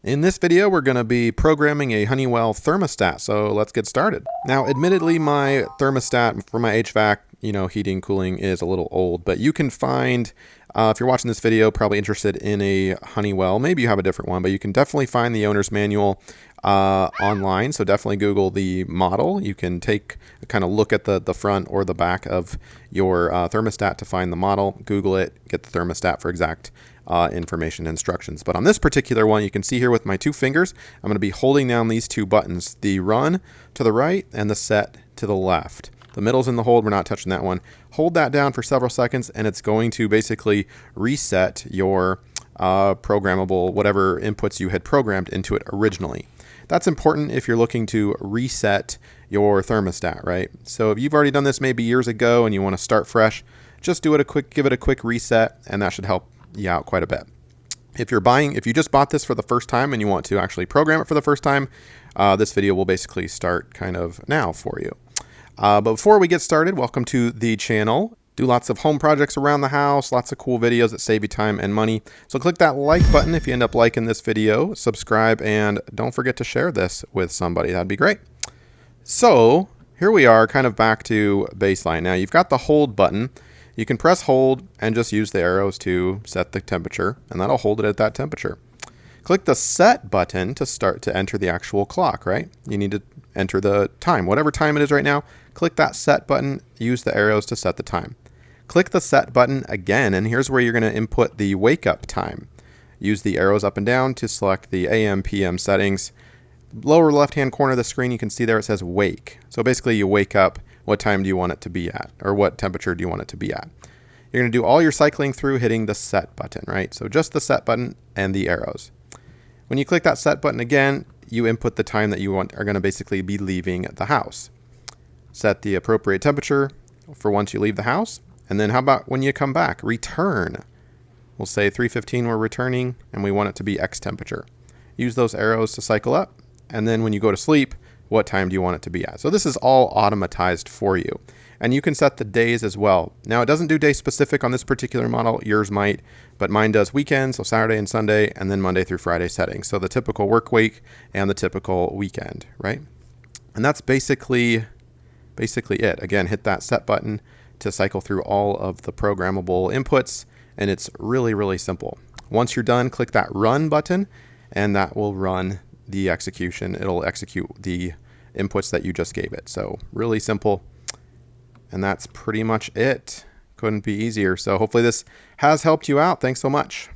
In this video, we're going to be programming a Honeywell thermostat, so let's get started. Now, admittedly, my thermostat for my HVAC, heating, cooling is a little old, but you can find, if you're watching this video, probably interested in a Honeywell, maybe you have a different one, but you can definitely find the owner's manual online, so definitely Google the model. You can take a kind of look at the front or the back of your thermostat to find the model, Google it, get the thermostat for exact information and instructions. But on this particular one, you can see here with my two fingers, I'm going to be holding down these two buttons, the run to the right and the set to the left. The middle's in the hold, we're not touching that one. Hold that down for several seconds and it's going to basically reset your programmable, whatever inputs you had programmed into it originally. That's important if you're looking to reset your thermostat, right? So if you've already done this maybe years ago and you want to start fresh, just give it a quick reset, and that should help you out quite a bit. If you just bought this for the first time and you want to actually program it for the first time, this video will basically start kind of now for you. But before we get started, welcome to the channel. Do lots of home projects around the house, lots of cool videos that save you time and money. So click that like button if you end up liking this video, subscribe, and don't forget to share this with somebody. That'd be great. So here we are, kind of back to baseline. Now you've got the hold button. You can press hold and just use the arrows to set the temperature, and that'll hold it at that temperature. Click the set button to start to enter the actual clock, right? You need to enter the time, whatever time it is right now. Click that set button, use the arrows to set the time. Click the set button again, and here's where you're going to input the wake up time. Use the arrows up and down to select the AM, PM settings. Lower left hand corner of the screen, you can see there it says wake. So basically you wake up. What time do you want it to be at, or what temperature do you want it to be at? You're going to do all your cycling through hitting the set button, right? So just the set button and the arrows. When you click that set button again, you input the time that you are going to basically be leaving the house. Set the appropriate temperature for once you leave the house. And then how about when you come back? Return. We'll say 3:15 we're returning and we want it to be X temperature. Use those arrows to cycle up. And then when you go to sleep, what time do you want it to be at? So this is all automatized for you. And you can set the days as well. Now it doesn't do day specific on this particular model, yours might, but mine does weekends, so Saturday and Sunday, and then Monday through Friday settings. So the typical work week and the typical weekend, right? And that's basically it. Again, hit that set button to cycle through all of the programmable inputs, and it's really, really simple. Once you're done, click that run button, and that will run the execution. It'll execute the inputs that you just gave it. So really simple. And that's pretty much it. Couldn't be easier. So hopefully this has helped you out. Thanks so much.